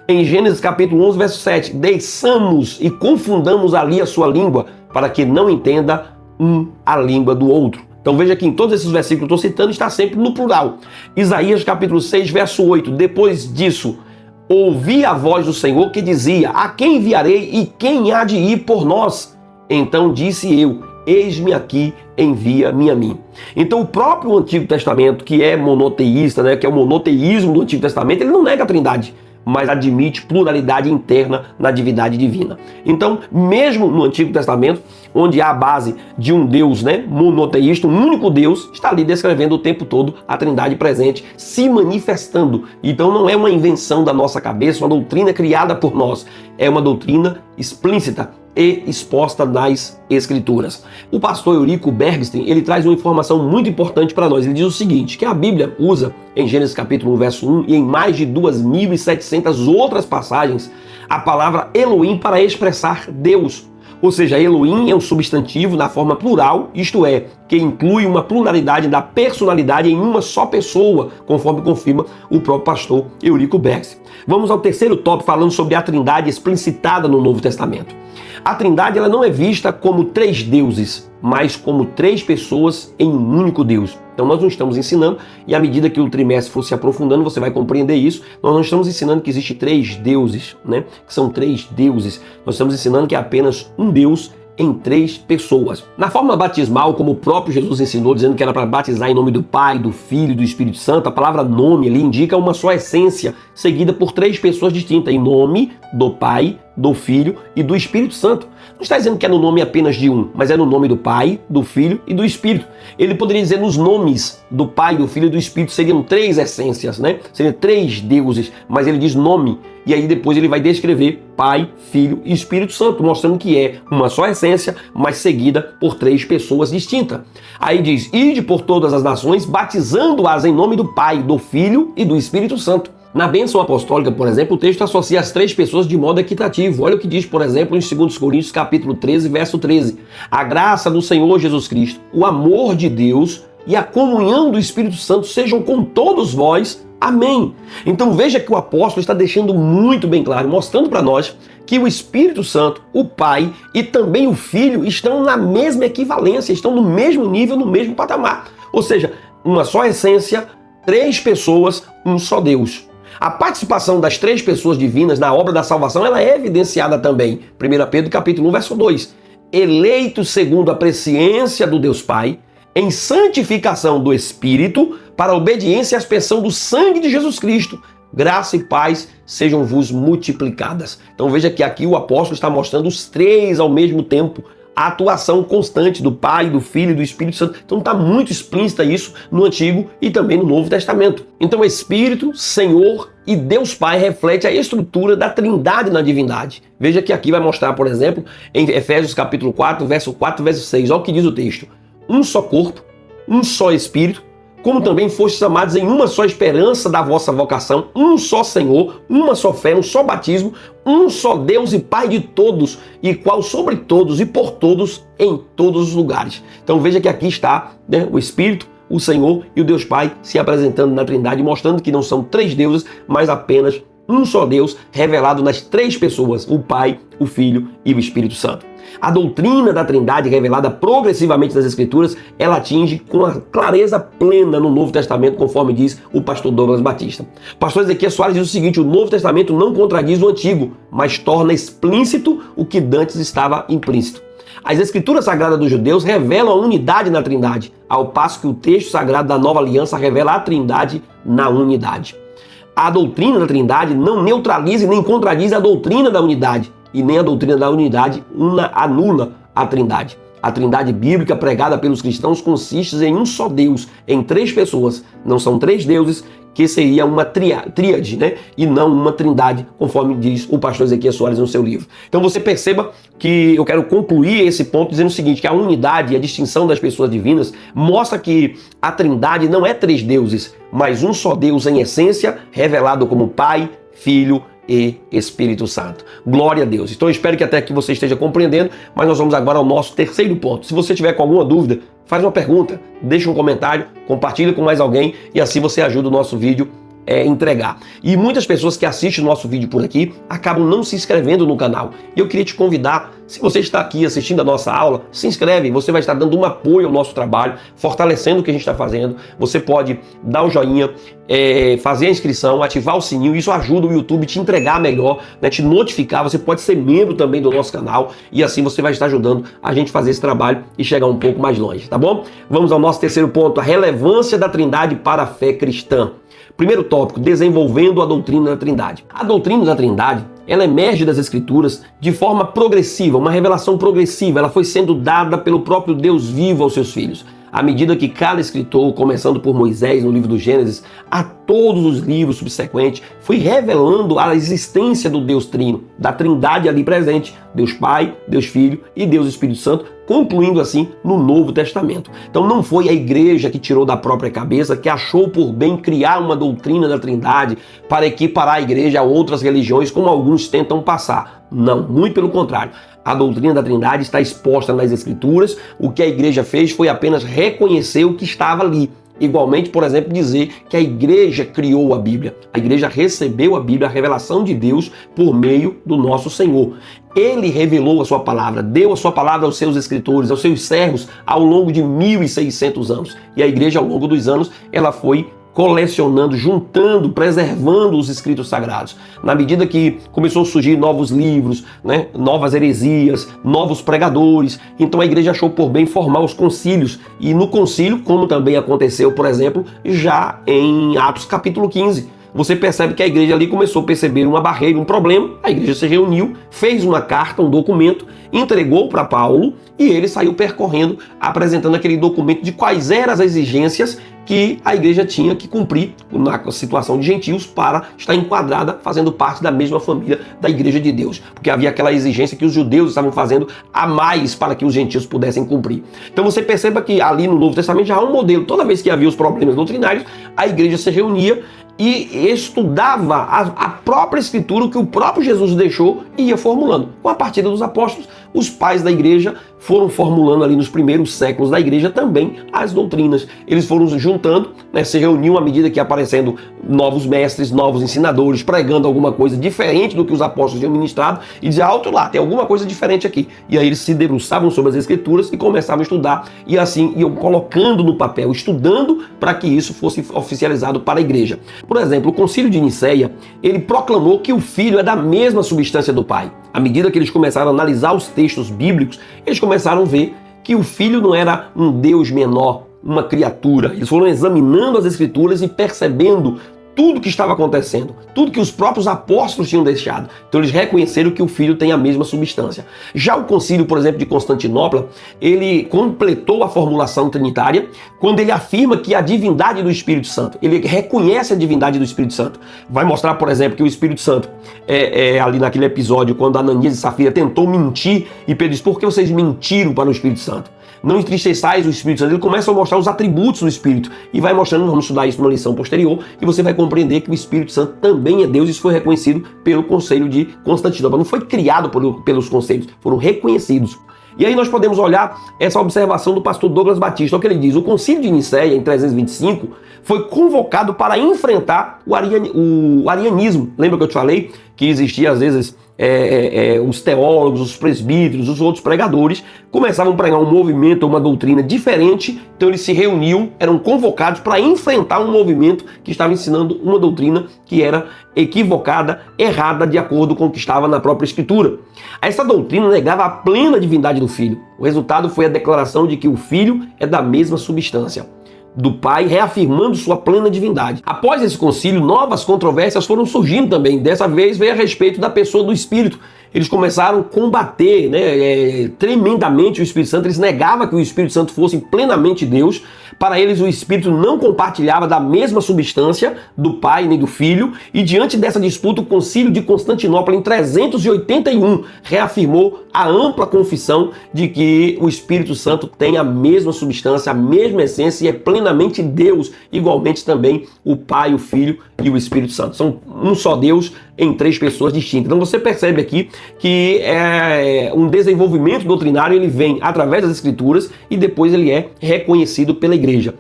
Speaker 1: Em Gênesis capítulo 11, verso 7, desçamos e confundamos ali a sua língua, para que não entenda um a língua do outro. Então veja que em todos esses versículos que eu estou citando está sempre no plural. Isaías capítulo 6, verso 8, depois disso, ouvi a voz do Senhor que dizia, a quem enviarei e quem há de ir por nós? Então disse eu, eis-me aqui, envia-me a mim. Então o próprio Antigo Testamento, que é monoteísta, né, que é o monoteísmo do Antigo Testamento, ele não nega a Trindade, mas admite pluralidade interna na divindade divina. Então, mesmo no Antigo Testamento, onde há a base de um Deus, né, monoteísta, um único Deus, está ali descrevendo o tempo todo a Trindade presente, se manifestando. Então não é uma invenção da nossa cabeça, uma doutrina criada por nós, é uma doutrina explícita, e exposta nas Escrituras. O pastor Eurico Bergsten, ele traz uma informação muito importante para nós. Ele diz o seguinte, que a Bíblia usa em Gênesis capítulo 1, verso 1 e em mais de 2.700 outras passagens a palavra Elohim para expressar Deus. Ou seja, Elohim é um substantivo na forma plural, isto é, que inclui uma pluralidade da personalidade em uma só pessoa, conforme confirma o próprio pastor Eurico Bergsten. Vamos ao terceiro tópico, falando sobre a Trindade explicitada no Novo Testamento. A Trindade ela não é vista como três deuses, mas como três pessoas em um único Deus. Então nós não estamos ensinando, e à medida que o trimestre for se aprofundando, você vai compreender isso, nós não estamos ensinando que existe três deuses, né? Que são três deuses. Nós estamos ensinando que é apenas um Deus em três pessoas. Na forma batismal, como o próprio Jesus ensinou, dizendo que era para batizar em nome do Pai, do Filho e do Espírito Santo, a palavra nome ali indica uma só essência, seguida por três pessoas distintas, em nome do Pai, do Filho e do Espírito Santo. Não está dizendo que é no nome apenas de um, mas é no nome do Pai, do Filho e do Espírito. Ele poderia dizer nos nomes do Pai, do Filho e do Espírito, seriam três essências, né? Seriam três deuses, mas ele diz nome, e aí depois ele vai descrever Pai, Filho e Espírito Santo, mostrando que é uma só essência, mas seguida por três pessoas distintas. Aí diz, ide por todas as nações, batizando-as em nome do Pai, do Filho e do Espírito Santo. Na bênção apostólica, por exemplo, o texto associa as três pessoas de modo equitativo. Olha o que diz, por exemplo, em 2 Coríntios, capítulo 13, verso 13. A graça do Senhor Jesus Cristo, o amor de Deus e a comunhão do Espírito Santo sejam com todos vós. Amém. Então veja que o apóstolo está deixando muito bem claro, mostrando para nós que o Espírito Santo, o Pai e também o Filho estão na mesma equivalência, estão no mesmo nível, no mesmo patamar. Ou seja, uma só essência, três pessoas, um só Deus. A participação das três pessoas divinas na obra da salvação, ela é evidenciada também. 1 Pedro capítulo 1, verso 2. Eleitos segundo a presciência do Deus Pai, em santificação do Espírito, para a obediência e a aspersão do sangue de Jesus Cristo. Graça e paz sejam-vos multiplicadas. Então veja que aqui o apóstolo está mostrando os três ao mesmo tempo, a atuação constante do Pai, do Filho e do Espírito Santo. Então está muito explícita isso no Antigo e também no Novo Testamento. Então Espírito, Senhor e Deus Pai reflete a estrutura da Trindade na divindade. Veja que aqui vai mostrar, por exemplo, em Efésios capítulo 4, verso 4, verso 6. Olha o que diz o texto. Um só corpo, um só Espírito, como também fostes chamados em uma só esperança da vossa vocação, um só Senhor, uma só fé, um só batismo, um só Deus e Pai de todos, e qual sobre todos e por todos em todos os lugares. Então veja que aqui está, né, o Espírito, o Senhor e o Deus Pai se apresentando na Trindade, mostrando que não são três deuses, mas apenas um só Deus revelado nas três pessoas, o Pai, o Filho e o Espírito Santo. A doutrina da Trindade, revelada progressivamente nas Escrituras, ela atinge com a clareza plena no Novo Testamento, conforme diz o pastor Douglas Batista. O pastor Ezequiel Soares diz o seguinte: o Novo Testamento não contradiz o Antigo, mas torna explícito o que dantes estava implícito. As Escrituras Sagradas dos judeus revelam a unidade na Trindade, ao passo que o texto sagrado da Nova Aliança revela a Trindade na unidade. A doutrina da Trindade não neutraliza e nem contradiz a doutrina da unidade, e nem a doutrina da unidade anula a Trindade. A Trindade bíblica pregada pelos cristãos consiste em um só Deus, em três pessoas. Não são três deuses, que seria uma tríade, né? E não uma trindade, conforme diz o pastor Ezequiel Soares no seu livro. Então você perceba que eu quero concluir esse ponto dizendo o seguinte, que a unidade e a distinção das pessoas divinas mostra que a Trindade não é três deuses, mas um só Deus em essência, revelado como Pai, Filho e Espírito Santo. Glória a Deus. Então eu espero que até aqui você esteja compreendendo, mas nós vamos agora ao nosso terceiro ponto. Se você tiver com alguma dúvida, faz uma pergunta, deixa um comentário, compartilha com mais alguém e assim você ajuda o nosso vídeo a entregar. E muitas pessoas que assistem o nosso vídeo por aqui acabam não se inscrevendo no canal. E eu queria te convidar, se você está aqui assistindo a nossa aula, se inscreve, você vai estar dando um apoio ao nosso trabalho, fortalecendo o que a gente está fazendo. Você pode dar o joinha, fazer a inscrição, ativar o sininho, isso ajuda o YouTube a te entregar melhor, né, te notificar. Você pode ser membro também do nosso canal e assim você vai estar ajudando a gente a fazer esse trabalho e chegar um pouco mais longe, tá bom? Vamos ao nosso terceiro ponto, a relevância da Trindade para a fé cristã. Primeiro tópico, desenvolvendo a doutrina da Trindade. A doutrina da Trindade, ela emerge das Escrituras de forma progressiva, uma revelação progressiva. Ela foi sendo dada pelo próprio Deus vivo aos seus filhos. à medida que cada escritor, começando por Moisés no livro do Gênesis, a todos os livros subsequentes, foi revelando a existência do Deus Trino, da Trindade ali presente, Deus Pai, Deus Filho e Deus Espírito Santo, concluindo assim no Novo Testamento. Então não foi a igreja que tirou da própria cabeça, que achou por bem criar uma doutrina da Trindade para equiparar a igreja a outras religiões, como alguns tentam passar. Não, muito pelo contrário. A doutrina da Trindade está exposta nas Escrituras. O que a igreja fez foi apenas reconhecer o que estava ali. Igualmente, por exemplo, dizer que a igreja criou a Bíblia. A igreja recebeu a Bíblia, a revelação de Deus, por meio do nosso Senhor. Ele revelou a sua palavra, deu a sua palavra aos seus escritores, aos seus servos, ao longo de 1.600 anos. E a igreja, ao longo dos anos, ela foi colecionando, juntando, preservando os escritos sagrados. Na medida que começou a surgir novos livros, né, novas heresias, novos pregadores, então a igreja achou por bem formar os concílios. E no concílio, como também aconteceu, por exemplo, já em Atos capítulo 15, você percebe que a igreja ali começou a perceber uma barreira, um problema, a igreja se reuniu, fez uma carta, um documento, entregou para Paulo e ele saiu percorrendo, apresentando aquele documento de quais eram as exigências que a igreja tinha que cumprir na situação de gentios para estar enquadrada, fazendo parte da mesma família da igreja de Deus. Porque havia aquela exigência que os judeus estavam fazendo a mais para que os gentios pudessem cumprir. Então você perceba que ali no Novo Testamento já há um modelo. Toda vez que havia os problemas doutrinários, a igreja se reunia e estudava a própria escritura que o próprio Jesus deixou e ia formulando. Com a partida dos apóstolos, os pais da igreja foram formulando ali nos primeiros séculos da igreja também as doutrinas. Eles foram juntando, né, se reuniam à medida que ia aparecendo novos mestres, novos ensinadores, pregando alguma coisa diferente do que os apóstolos tinham ministrado e dizia, alto lá, tem alguma coisa diferente aqui. E aí eles se debruçavam sobre as escrituras e começavam a estudar e assim iam colocando no papel, estudando para que isso fosse oficializado para a igreja. Por exemplo, o Concílio de Nicéia, ele proclamou que o Filho é da mesma substância do Pai. À medida que eles começaram a analisar os textos bíblicos, eles começaram a ver que o Filho não era um Deus menor, uma criatura. Eles foram examinando as Escrituras e percebendo tudo que estava acontecendo, tudo que os próprios apóstolos tinham deixado. Então eles reconheceram que o Filho tem a mesma substância. Já o concílio, por exemplo, de Constantinopla, ele completou a formulação trinitária quando ele afirma que a divindade do Espírito Santo, ele reconhece a divindade do Espírito Santo. Vai mostrar, por exemplo, que o Espírito Santo, ali naquele episódio, quando Ananias e Safira tentou mentir, e Pedro disse, por que vocês mentiram para o Espírito Santo? Não entristeçais o Espírito Santo. Ele começa a mostrar os atributos do Espírito e vai mostrando, vamos estudar isso numa lição posterior, e você vai compreender que o Espírito Santo também é Deus. Isso foi reconhecido pelo Concílio de Constantinopla. Não foi criado pelos concílios, foram reconhecidos. E aí nós podemos olhar essa observação do pastor Douglas Batista, o que ele diz, o Concílio de Nicéia, em 325, foi convocado para enfrentar o arianismo. Lembra que eu te falei que existia às vezes os teólogos, os presbíteros, os outros pregadores começavam a pregar um movimento, uma doutrina diferente, então eles se reuniam, eram convocados para enfrentar um movimento que estava ensinando uma doutrina que era equivocada, errada, de acordo com o que estava na própria Escritura. Essa doutrina negava a plena divindade do Filho. O resultado foi a declaração de que o Filho é da mesma substância do Pai, reafirmando sua plena divindade. Após esse concílio, novas controvérsias foram surgindo também. Dessa vez veio a respeito da pessoa do Espírito. Eles começaram a combater, tremendamente o Espírito Santo. Eles negavam que o Espírito Santo fosse plenamente Deus. Para eles, o Espírito não compartilhava da mesma substância do Pai nem do Filho. E diante dessa disputa, o Concílio de Constantinopla, em 381, reafirmou a ampla confissão de que o Espírito Santo tem a mesma substância, a mesma essência e é plenamente Deus. Igualmente também o Pai, o Filho e o Espírito Santo. São um só Deus em três pessoas distintas. Então você percebe aqui que um desenvolvimento doutrinário, ele vem através das Escrituras e depois ele é reconhecido pela igreja.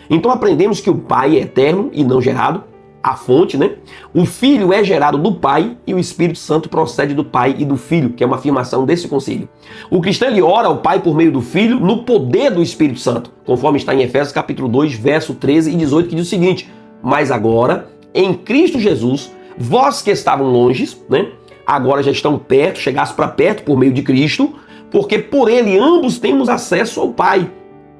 Speaker 1: Então aprendemos que o Pai é eterno e não gerado, a fonte, né? O Filho é gerado do Pai e o Espírito Santo procede do Pai e do Filho, que é uma afirmação desse concílio. O cristão, ele ora ao Pai por meio do Filho no poder do Espírito Santo, conforme está em Efésios capítulo 2, verso 13 e 18, que diz o seguinte: mas agora, em Cristo Jesus, vós que estavam longes, né? Agora já estão perto, chegasse para perto por meio de Cristo, porque por ele ambos temos acesso ao Pai,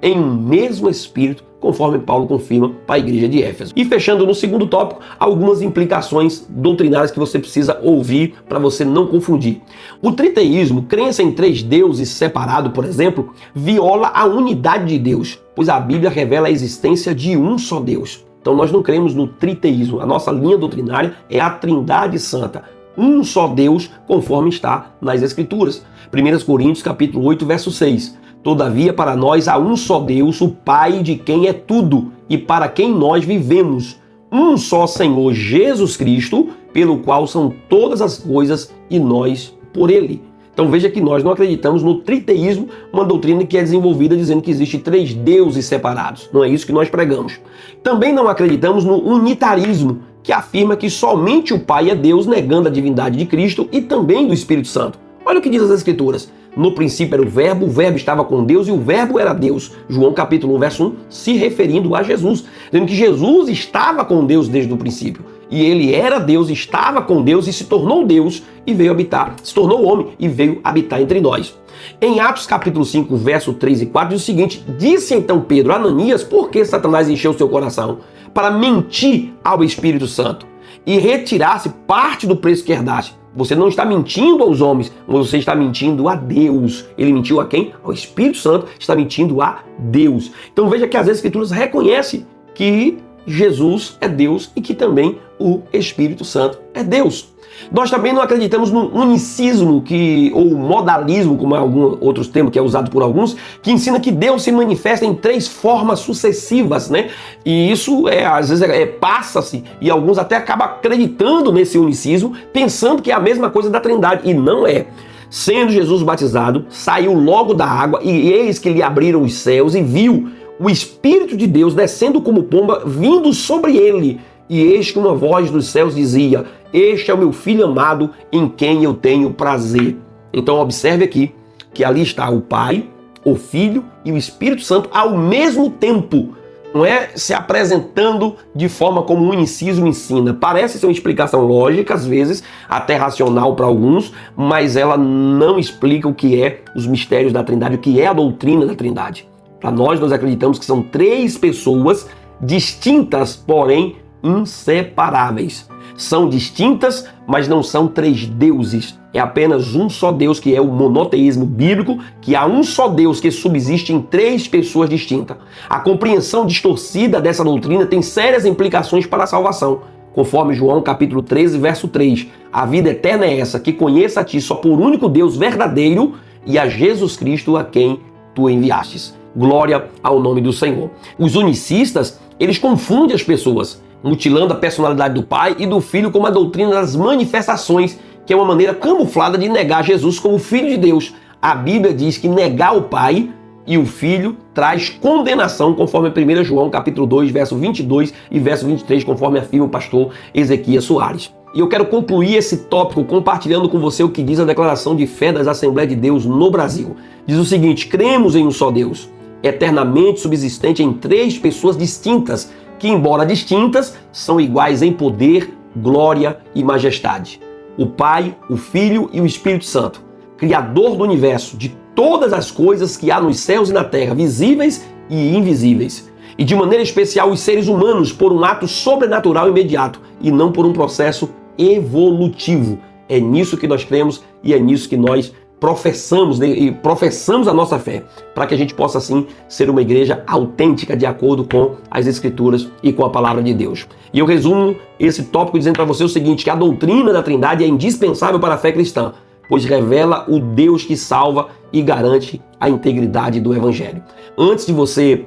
Speaker 1: em um mesmo Espírito conforme Paulo confirma para a igreja de Éfeso. E fechando no segundo tópico, algumas implicações doutrinárias que você precisa ouvir para você não confundir. O triteísmo, crença em 3 deuses separados, por exemplo, viola a unidade de Deus, pois a Bíblia revela a existência de um só Deus. Então nós não cremos no triteísmo. A nossa linha doutrinária é a Trindade Santa. Um só Deus, conforme está nas Escrituras. 1 Coríntios capítulo 8, verso 6. Todavia, para nós há um só Deus, o Pai de quem é tudo e para quem nós vivemos. Um só Senhor Jesus Cristo, pelo qual são todas as coisas e nós por Ele. Então veja que nós não acreditamos no triteísmo, uma doutrina que é desenvolvida dizendo que existe 3 deuses separados. Não é isso que nós pregamos. Também não acreditamos no unitarismo, que afirma que somente o Pai é Deus, negando a divindade de Cristo e também do Espírito Santo. Olha o que diz as Escrituras. No princípio era o Verbo estava com Deus e o Verbo era Deus. João capítulo 1, verso 1, se referindo a Jesus, dizendo que Jesus estava com Deus desde o princípio. E ele era Deus, estava com Deus e se tornou Deus e veio habitar, se tornou homem e veio habitar entre nós. Em Atos capítulo 5, verso 3 e 4, diz o seguinte: disse então Pedro a Ananias, por que Satanás encheu seu coração? Para mentir ao Espírito Santo e retirar-se parte do preço que herdaste. Você não está mentindo aos homens, você está mentindo a Deus. Ele mentiu a quem? Ao Espírito Santo, está mentindo a Deus. Então veja que as Escrituras reconhecem que Jesus é Deus e que também o Espírito Santo é Deus. Nós também não acreditamos no unicismo, ou modalismo, como é alguns outros termos que é usado por alguns, que ensina que Deus se manifesta em 3 formas sucessivas, né? E isso às vezes passa-se, e alguns até acabam acreditando nesse unicismo, pensando que é a mesma coisa da Trindade, e não é. Sendo Jesus batizado, saiu logo da água, e eis que lhe abriram os céus, e viu o Espírito de Deus descendo como pomba, vindo sobre ele. E eis que uma voz dos céus dizia: este é o meu Filho amado, em quem eu tenho prazer. Então observe aqui que ali está o Pai, o Filho e o Espírito Santo ao mesmo tempo. Não é se apresentando de forma como o unicismo ensina. Parece ser uma explicação lógica, às vezes até racional para alguns, mas ela não explica o que é os mistérios da Trindade, o que é a doutrina da Trindade. Para nós acreditamos que são 3 pessoas distintas, porém inseparáveis. São distintas, mas não são 3 deuses. É apenas um só Deus, que é o monoteísmo bíblico, que há um só Deus que subsiste em 3 pessoas distintas. A compreensão distorcida dessa doutrina tem sérias implicações para a salvação. Conforme João capítulo 13, verso 3. A vida eterna é essa, que conheça a ti só por único Deus verdadeiro e a Jesus Cristo a quem tu enviastes. Glória ao nome do Senhor. Os unicistas, eles confundem as pessoas, mutilando a personalidade do Pai e do Filho como a doutrina das manifestações, que é uma maneira camuflada de negar Jesus como Filho de Deus. A Bíblia diz que negar o Pai e o Filho traz condenação, conforme 1 João capítulo 2, verso 22 e verso 23, conforme afirma o pastor Ezequias Soares. E eu quero concluir esse tópico compartilhando com você o que diz a declaração de fé das Assembleias de Deus no Brasil. Diz o seguinte: cremos em um só Deus, eternamente subsistente em 3 pessoas distintas, que, embora distintas, são iguais em poder, glória e majestade. O Pai, o Filho e o Espírito Santo, Criador do universo, de todas as coisas que há nos céus e na terra, visíveis e invisíveis. E de maneira especial os seres humanos, por um ato sobrenatural imediato e não por um processo evolutivo. É nisso que nós cremos e é nisso que nós professamos a nossa fé, para que a gente possa assim ser uma igreja autêntica de acordo com as Escrituras e com a palavra de Deus. E eu resumo esse tópico dizendo para você o seguinte: que a doutrina da Trindade é indispensável para a fé cristã, pois revela o Deus que salva e garante a integridade do Evangelho. Antes de você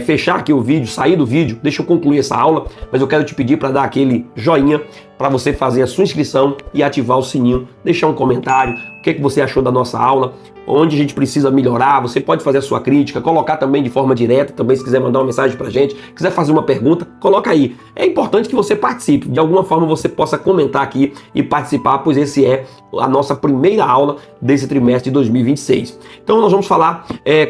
Speaker 1: fechar aqui o vídeo, sair do vídeo, deixa eu concluir essa aula, mas eu quero te pedir para dar aquele joinha, para você fazer a sua inscrição e ativar o sininho, deixar um comentário, o que você achou da nossa aula, onde a gente precisa melhorar. Você pode fazer a sua crítica, colocar também de forma direta, também se quiser mandar uma mensagem pra gente, quiser fazer uma pergunta, coloca aí. É importante que você participe, de alguma forma você possa comentar aqui e participar, pois esse é a nossa primeira aula desse trimestre de 2026. Então nós vamos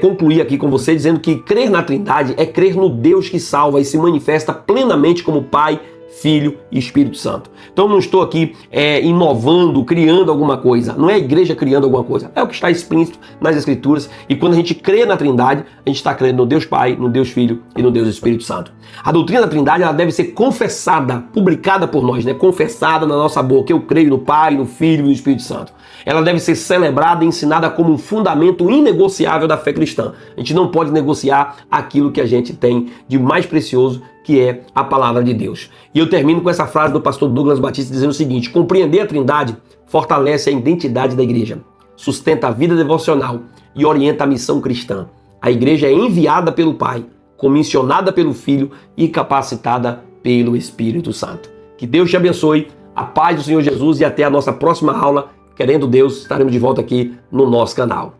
Speaker 1: concluir aqui com você dizendo que crer na Trindade é crer no Deus que salva e se manifesta plenamente como Pai, Filho e Espírito Santo. Então não estou aqui inovando, criando alguma coisa. Não é a igreja criando alguma coisa. É o que está explícito nas Escrituras. E quando a gente crê na Trindade, a gente está crendo no Deus Pai, no Deus Filho e no Deus Espírito Santo. A doutrina da Trindade ela deve ser confessada, publicada por nós, né? Confessada na nossa boca. Eu creio no Pai, no Filho e no Espírito Santo. Ela deve ser celebrada e ensinada como um fundamento inegociável da fé cristã. A gente não pode negociar aquilo que a gente tem de mais precioso, que é a palavra de Deus. E eu termino com essa frase do pastor Douglas Batista dizendo o seguinte: compreender a Trindade fortalece a identidade da igreja, sustenta a vida devocional e orienta a missão cristã. A igreja é enviada pelo Pai, comissionada pelo Filho e capacitada pelo Espírito Santo. Que Deus te abençoe, a paz do Senhor Jesus, e até a nossa próxima aula. Querendo Deus, estaremos de volta aqui no nosso canal.